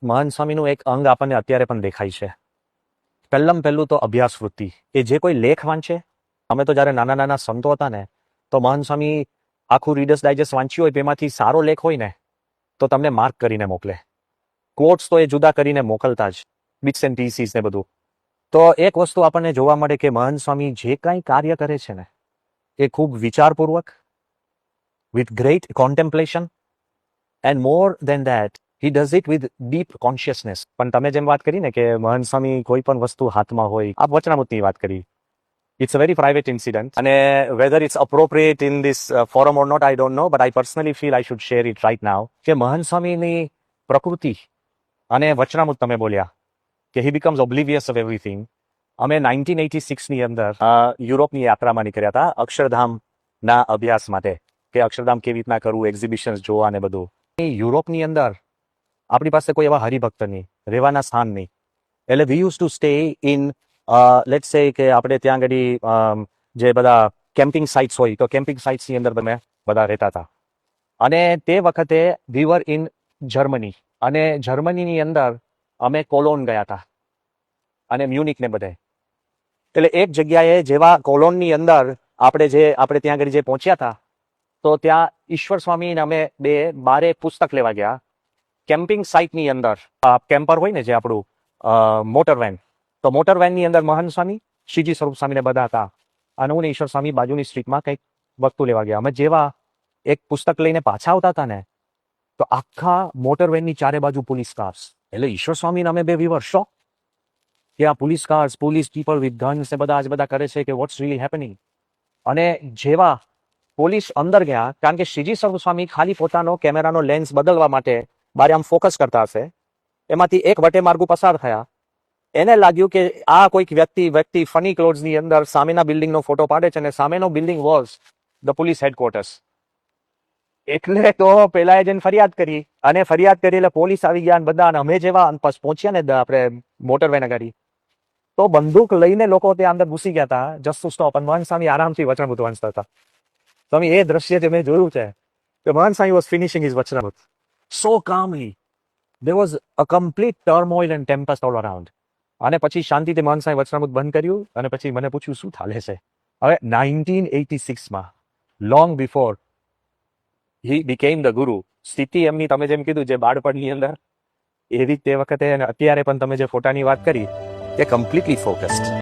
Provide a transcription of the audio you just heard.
મહાન સ્વામીનું એક અંગ આપણને અત્યારે પણ દેખાય છે. પહેલું તો અભ્યાસ વૃત્તિ. એ જે કોઈ લેખ વાંચે, અમે તો જ્યારે નાના નાના સંતો હતા ને, તો મહાન સ્વામી આખું રીડર્સ ડાયજેસ્ટ વાંચ્યું હોય, તેમાંથી સારો લેખ હોય ને તો તમને માર્ક કરીને મોકલે. કોટ્સ તો એ જુદા કરીને મોકલતા જ, બિટ્સ એન્ડ પીસીસ ને બધું. તો એક વસ્તુ આપણને જોવા મળે કે મહાન સ્વામી જે કાંઈ કાર્ય કરે છે ને, એ ખૂબ વિચારપૂર્વક, with great contemplation, and more than that he does it with deep consciousness. પણ તમે જેમ વાત કરી ને કે મહાન સ્વામી કોઈ પણ વસ્તુ હાથમાં હોય, આપ વચનામૃતની વાત કરી, it's a very private incident, અને whether it's appropriate in this forum or not, I don't know, but I personally feel I should share it right now. કે મહાન સ્વામીની પ્રકૃતિ અને વચનામૃત તમે બોલ્યા કે he becomes oblivious of everything. અમે 1986ની અંદર યુરોપની યાત્રામાં નીકળ્યા હતા અક્ષરધામના અભ્યાસ માટે, કે અક્ષરધામ કેવી રીતના કરવું, એક્ઝિબિશન્સ જોવા ને બધું. યુરોપની અંદર આપણી પાસે કોઈ એવા હરિભક્ત નહીં, રહેવાના સ્થાન નહીં. એટલે વી use to stay in let's સે કે આપણે ત્યાં આગળ જે બધા કેમ્પિંગ સાઇટ્સ હોય, તો કેમ્પિંગ સાઇટ્સની અંદર તમે બધા રહેતા હતા. અને તે વખતે વી વર ઇન જર્મની, અને જર્મનીની અંદર અમે કોલોન ગયા હતા અને મ્યુનિક ને બધે. એટલે એક જગ્યાએ જેવા કોલોનની અંદર આપણે ત્યાં આગળ જે પહોંચ્યા હતા, તો ત્યાં ઈશ્વર સ્વામી ને અમે બે બારે પુસ્તક લેવા ગયા. કેમ્પિંગ સાઇટની અંદર કેમ્પર હોય ને જે આપણું મોટર વેન, તો મોટર વેનની અંદર મહાન સ્વામી, શ્રીજી સ્વરૂપ સ્વામીને બધા હતા, અને હું ને ઈશ્વર સ્વામી બાજુની સ્ટ્રીટમાં કંઈક વસ્તુ લેવા ગયા. અમે જેવા એક પુસ્તક લઈને પાછા આવતા હતા ને, તો આખા મોટર વેનની ચારે બાજુ પોલીસ કાર્સ. એટલે ઈશ્વર સ્વામીને અમે બે વી વર શોક કે આ police cars, police people with guns ને બધા કરે છે કે વોટ્સ રીલી હેપનિંગ. અને જેવા પોલીસ અંદર ગયા, કારણ કે શ્રીજી સ્વરૂપ સ્વામી ખાલી પોતાનો કેમેરાનો લેન્સ બદલવા માટે બારે આમ ફોકસ કરતા હશે, એમાંથી એક વટે માર્ગુ પસાર થયા. એને લાગ્યું કે આ કોઈક વ્યક્તિ ફની ક્લોથ્સની અંદર સામેના બિલ્ડિંગનો ફોટો પાડે છે, અને સામેનો building was the police headquarters. એટલે તો પેલા જઈને ફરિયાદ કરી, અને ફરિયાદ કરી એટલે પોલીસ આવી ગયા બધા. અને અમે જેવા પહોંચ્યા ને આપણે મોટર વેન ગાડી, તો બંદૂક લઈને લોકો ત્યાં અંદર ઘૂસી ગયા હતા જસ્ટ ટુ સ્ટોપ. અને મહાન સ્વામી આરામથી વચનામૃત વાંચતા હતા. સ્વામી એ દ્રશ્ય જે મેં જોયું છે કે Mahant Swami was finishing his Vachanamrut so calmly. There was a complete turmoil and tempest all around. અને પછી શાંતિથી મહાન સ્વામી વચનામૃત બંધ કર્યું, અને પછી મને પૂછ્યું શું ચાલે છે. હવે 1986માં, long before he became the guru, સ્થિતિ એમની તમે જેમ કીધું જે બાળપણની અંદર, એવી તે વખતે અને અત્યારે પણ તમે જે ફોટાની વાત કરી, તે કમ્પ્લીટલી ફોકસ્ડ.